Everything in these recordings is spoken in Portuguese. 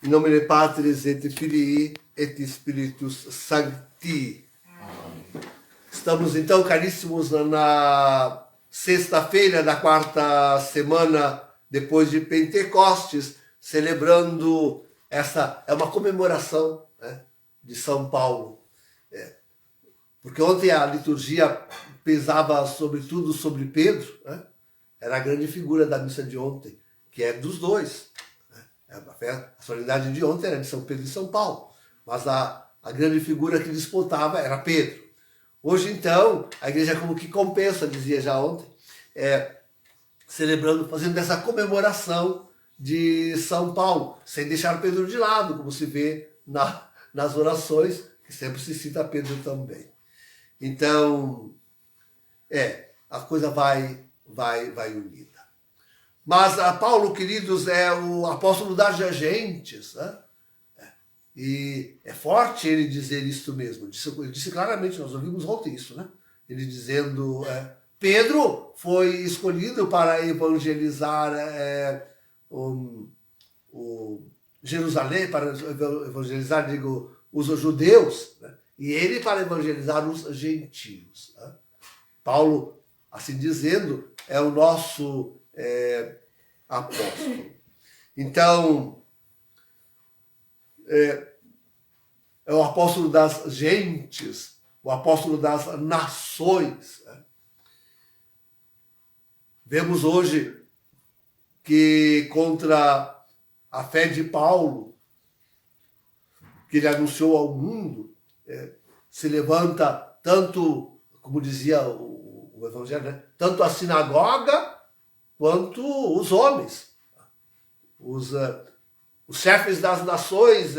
In nomine Patris et Filii et Spiritus Sancti. Estamos então, caríssimos, na sexta-feira da quarta semana depois de Pentecostes, celebrando essa, é uma comemoração, né, de São Paulo. Porque ontem a liturgia pesava sobretudo sobre Pedro, né? Era a grande figura da missa de ontem, que é dos dois. A solenidade de ontem era de São Pedro e São Paulo, mas a grande figura que despontava era Pedro. Hoje, então, a igreja como que compensa, dizia já ontem, celebrando, fazendo essa comemoração de São Paulo, sem deixar Pedro de lado, como se vê nas orações, que sempre se cita Pedro também. Então, a coisa vai unida. Mas Paulo, queridos, é o apóstolo das gentes, né? E é forte ele dizer isso mesmo. Ele disse claramente, nós ouvimos ontem isso, né? Ele dizendo, Pedro foi escolhido para evangelizar Jerusalém, para evangelizar, os judeus, né? E ele para evangelizar os gentios, né? Paulo, assim dizendo, é o nosso apóstolo. Então, é o apóstolo das gentes, o apóstolo das nações, né? Vemos hoje que contra a fé de Paulo, que ele anunciou ao mundo, se levanta tanto, como dizia o Evangelho, né? Tanto a sinagoga quanto os homens, os chefes das nações,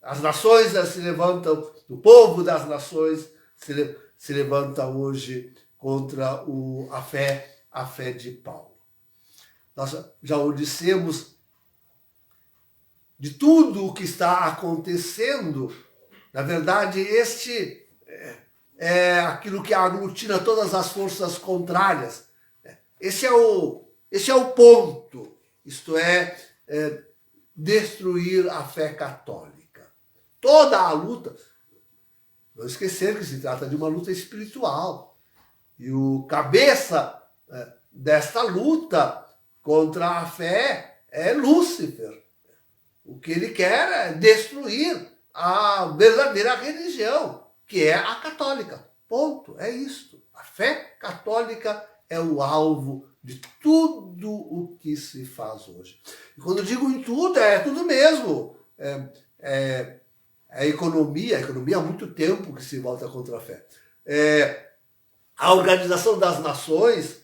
as nações se levantam, o povo das nações se levanta hoje contra a fé de Paulo. Nós já o dissemos, de tudo o que está acontecendo, na verdade, este é aquilo que aglutina todas as forças contrárias. Esse é o ponto, isto é, destruir a fé católica. Toda a luta, não esquecer que se trata de uma luta espiritual. E o cabeça desta luta contra a fé é Lúcifer. O que ele quer é destruir a verdadeira religião, que é a católica. Ponto, é isto. A fé católica é o alvo de tudo o que se faz hoje. E quando eu digo em tudo, é tudo mesmo. A economia há muito tempo que se volta contra a fé. A Organização das Nações,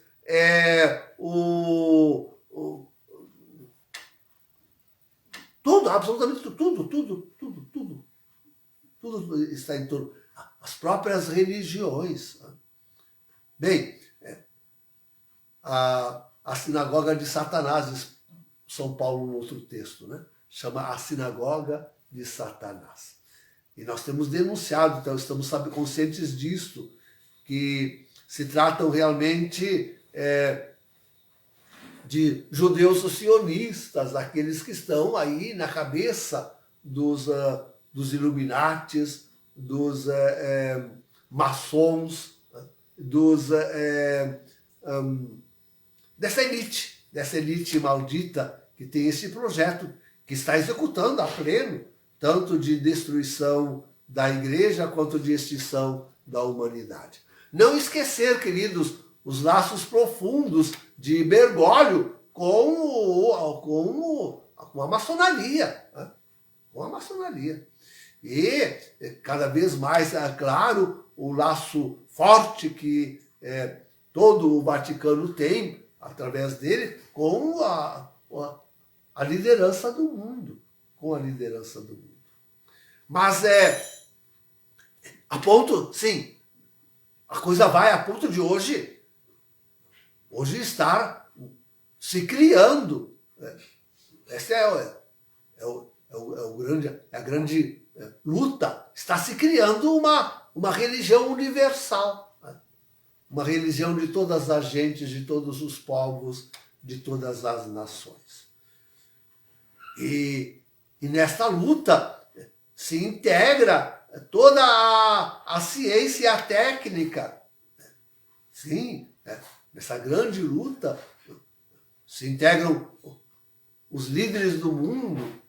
tudo, absolutamente tudo está em torno. As próprias religiões. Bem, a sinagoga de Satanás, diz São Paulo no outro texto, né? Chama a sinagoga de Satanás. E nós temos denunciado, então estamos conscientes disto, que se tratam realmente de judeus sionistas, aqueles que estão aí na cabeça dos Illuminatis, dos maçons, dessa elite maldita que tem esse projeto, que está executando a pleno, tanto de destruição da igreja quanto de extinção da humanidade. Não esquecer, queridos, os laços profundos de Bergoglio com a maçonaria, né? Com a maçonaria. E cada vez mais, claro, o laço forte que todo o Vaticano tem, através dele, com a liderança do mundo. Com a liderança do mundo. Mas a ponto, sim, a coisa vai a ponto de hoje estar se criando. Essa é a grande luta. Está se criando uma religião universal. Né? Uma religião de todas as gentes, de todos os povos, de todas as nações. E E nesta luta se integra toda a ciência e a técnica. Sim, nessa grande luta se integram os líderes do mundo,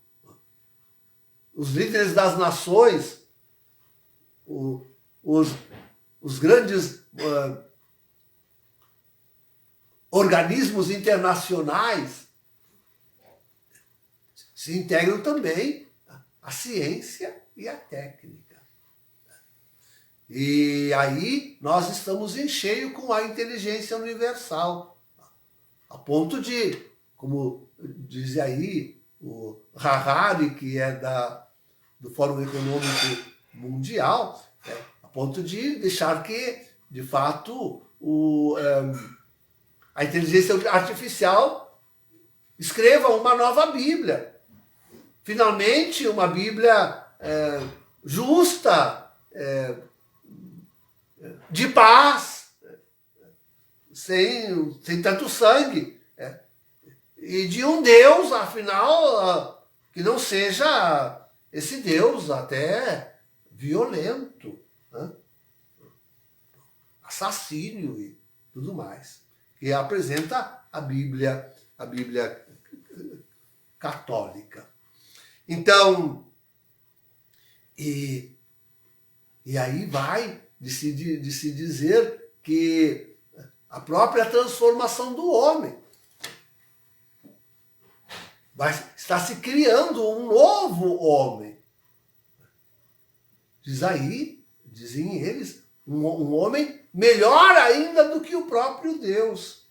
os líderes das nações, os grandes organismos internacionais, se integram também a ciência e a técnica. E aí nós estamos em cheio com a inteligência universal, a ponto de, como diz aí o Harari, que é do Fórum Econômico Mundial, a ponto de deixar que, de fato, a inteligência artificial escreva uma nova Bíblia. Finalmente, uma Bíblia justa, de paz, sem tanto sangue, e de um Deus, afinal, que não seja esse Deus até violento, né? Assassínio e tudo mais, que apresenta a Bíblia católica. Então, e aí vai de se dizer que a própria transformação do homem está se criando um novo homem. Dizem eles, um homem melhor ainda do que o próprio Deus,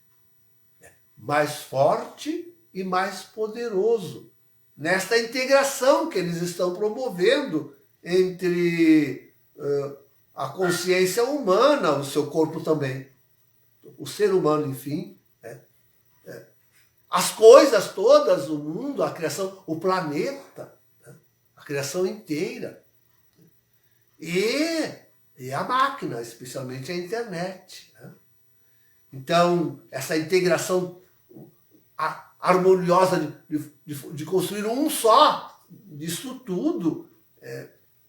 mais forte e mais poderoso, nesta integração que eles estão promovendo entre a consciência humana, o seu corpo também, o ser humano, enfim, as coisas todas, o mundo, a criação, o planeta, a criação inteira, e a máquina, especialmente a internet. Então, essa integração harmoniosa de construir um só disso tudo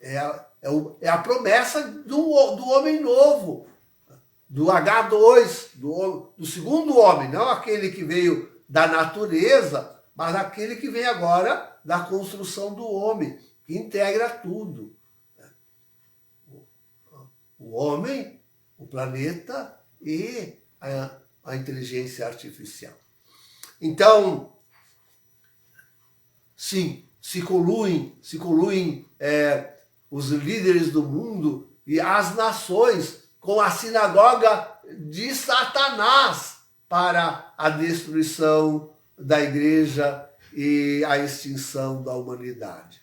é a promessa do homem novo, do H2, do segundo homem, não aquele que veio da natureza, mas aquele que vem agora da construção do homem, que integra tudo. O homem, o planeta e a inteligência artificial. Então, sim, se coluem os líderes do mundo e as nações com a sinagoga de Satanás para a destruição da igreja e a extinção da humanidade.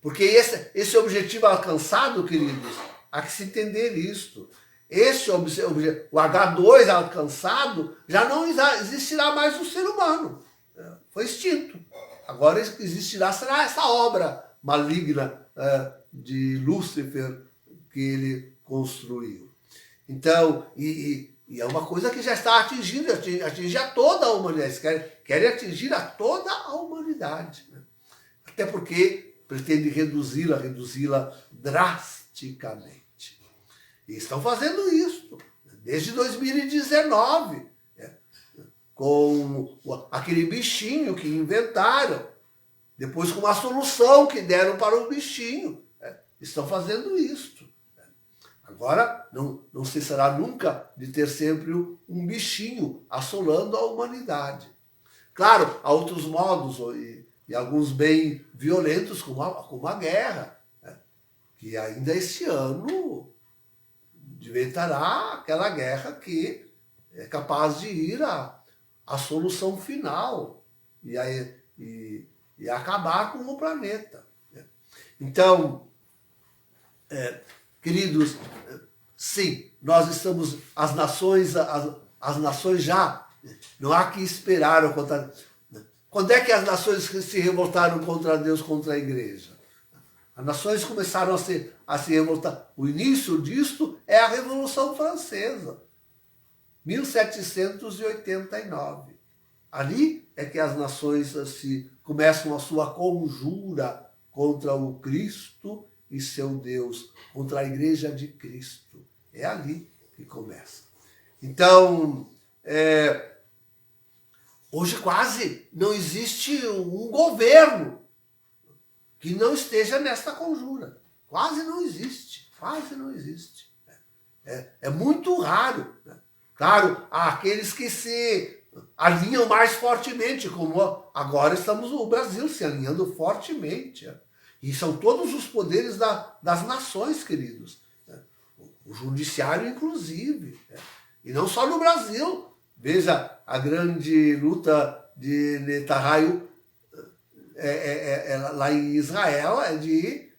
Porque esse objetivo alcançado, queridos, há que se entender isto. O H2 alcançado, já não existirá mais o ser humano. Foi extinto. Agora será essa obra maligna de Lúcifer que ele construiu. Então, e é uma coisa que já está atingindo, atinge a toda a humanidade. Querem atingir a toda a humanidade. Até porque pretende reduzi-la drasticamente. E estão fazendo isso desde 2019, com aquele bichinho que inventaram, depois com uma solução que deram para o bichinho. Estão fazendo isso. Agora, não cessará nunca de ter sempre um bichinho assolando a humanidade. Claro, há outros modos, e alguns bem violentos, como a guerra, que ainda este ano inventará aquela guerra que é capaz de ir à solução final e acabar com o planeta. Então, queridos, sim, nós estamos, as nações já, não há que esperar o contrário. Quando é que as nações se revoltaram contra Deus, contra a igreja? As nações começaram a se revoltar. O início disto é a Revolução Francesa, 1789. Ali é que as nações começam a sua conjura contra o Cristo e seu Deus, contra a igreja de Cristo. É ali que começa. Então, hoje quase não existe um governo que não esteja nesta conjura. Quase não existe. Quase não existe. É muito raro. Né? Claro, há aqueles que se alinham mais fortemente, como agora estamos o Brasil se alinhando fortemente. E são todos os poderes das nações, queridos. O judiciário, inclusive. E não só no Brasil. Veja a grande luta de Netanyahu lá em Israel, é de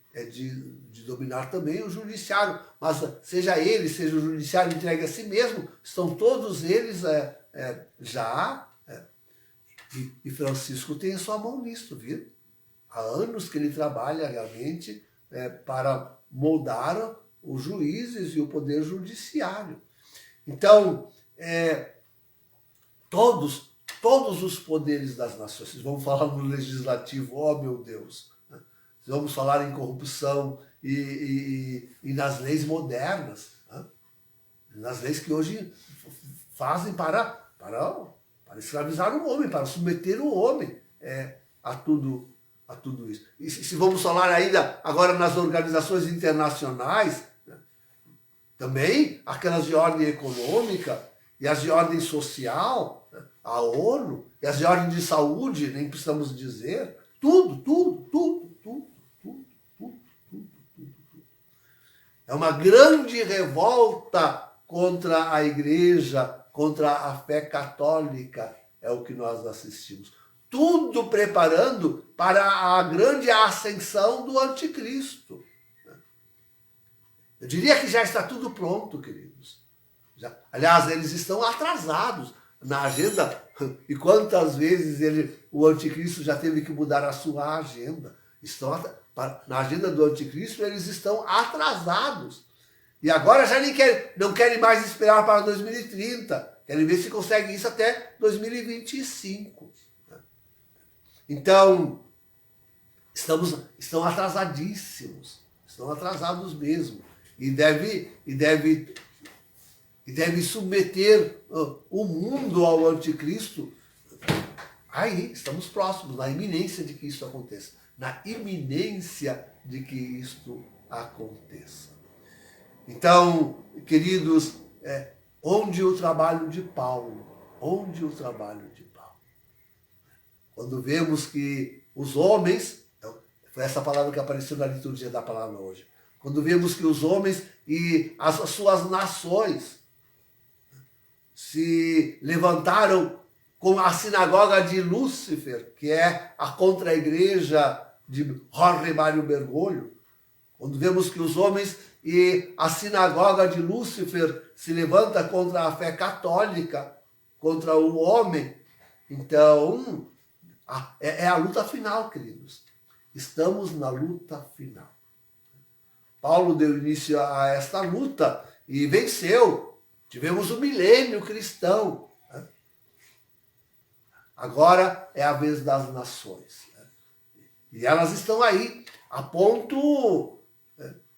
dominar também o judiciário. Mas seja ele, seja o judiciário entregue a si mesmo, estão todos eles já. E Francisco tem a sua mão nisso, viu? Há anos que ele trabalha realmente para moldar os juízes e o poder judiciário. Então, todos os poderes das nações, vamos falar no legislativo, oh meu Deus, né? Vamos falar em corrupção e nas leis modernas, né? Nas leis que hoje fazem para escravizar o homem, para submeter o homem a tudo isso. E se vamos falar ainda agora nas organizações internacionais, né? Também aquelas de ordem econômica e as de ordem social, né? A ONU, e as de ordem de saúde, nem precisamos dizer, tudo. É uma grande revolta contra a igreja, contra a fé católica, é o que nós assistimos. Tudo preparando para a grande ascensão do anticristo. Eu diria que já está tudo pronto, queridos. Aliás, eles estão atrasados na agenda. E quantas vezes o anticristo já teve que mudar a sua agenda? Na agenda do anticristo, eles estão atrasados. E agora já não querem mais esperar para 2030. Querem ver se conseguem isso até 2025. Então, estão atrasadíssimos. Estão atrasados mesmo. E deve submeter o mundo ao anticristo. Aí, estamos próximos, na iminência de que isso aconteça. Na iminência de que isto aconteça. Então, queridos, onde o trabalho de Paulo? Onde o trabalho de Paulo? Quando vemos que os homens, foi essa palavra que apareceu na liturgia da palavra hoje, quando vemos que os homens e as suas nações se levantaram com a sinagoga de Lúcifer, que é a contra-igreja de Jorge Mário Bergoglio, quando vemos que os homens e a sinagoga de Lúcifer se levanta contra a fé católica, contra o homem, então é a luta final, queridos. Estamos na luta final. Paulo deu início a esta luta e venceu. Tivemos o milênio cristão. Agora é a vez das nações. E elas estão aí, a ponto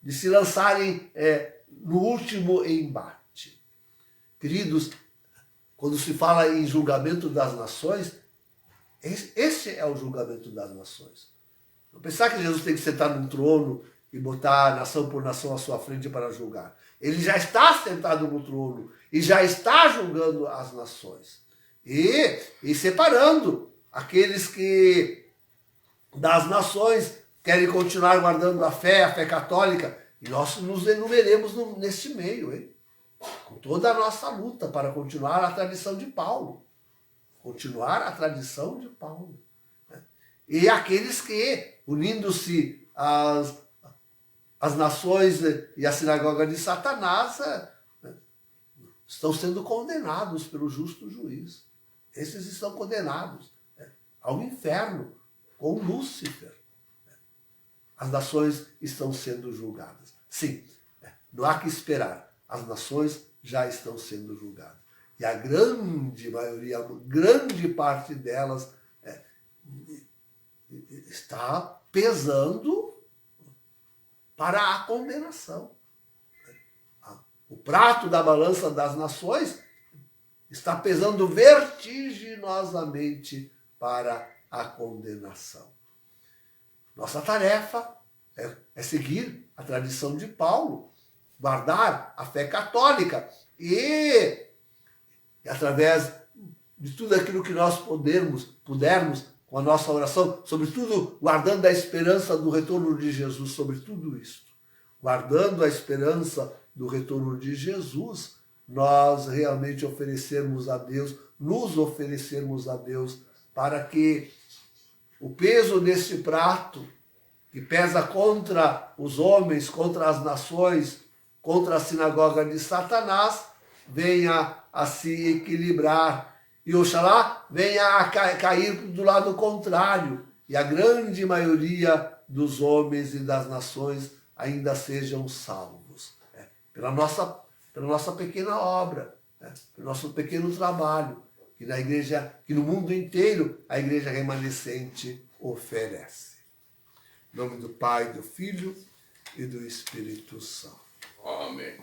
de se lançarem no último embate. Queridos, quando se fala em julgamento das nações, esse é o julgamento das nações. Não pensar que Jesus tem que sentar num trono e botar nação por nação à sua frente para julgar. Ele já está sentado no trono e já está julgando as nações. E separando aqueles que das nações querem continuar guardando a fé católica. E nós nos enumeremos neste meio, hein? Com toda a nossa luta para continuar a tradição de Paulo. Continuar a tradição de Paulo. Né? E aqueles que, unindo-se às nações e à sinagoga de Satanás, estão sendo condenados pelo justo juiz. Esses estão condenados ao inferno com Lúcifer. As nações estão sendo julgadas. Sim, não há que esperar. As nações já estão sendo julgadas. E a grande maioria, a grande parte delas está pesando para a condenação. O prato da balança das nações está pesando vertiginosamente para a condenação. Nossa tarefa é seguir a tradição de Paulo, guardar a fé católica e através de tudo aquilo que nós pudermos, com a nossa oração, sobretudo guardando a esperança do retorno de Jesus, sobre tudo isso, guardando a esperança do retorno de Jesus, nós realmente oferecermos a Deus, nos oferecermos a Deus, para que o peso desse prato, que pesa contra os homens, contra as nações, contra a sinagoga de Satanás, venha a se equilibrar. E oxalá venha a cair do lado contrário. E a grande maioria dos homens e das nações ainda sejam salvos. Pela nossa pequena obra, pelo nosso pequeno trabalho, que na igreja, que no mundo inteiro a igreja remanescente oferece. Em nome do Pai, do Filho e do Espírito Santo. Amém.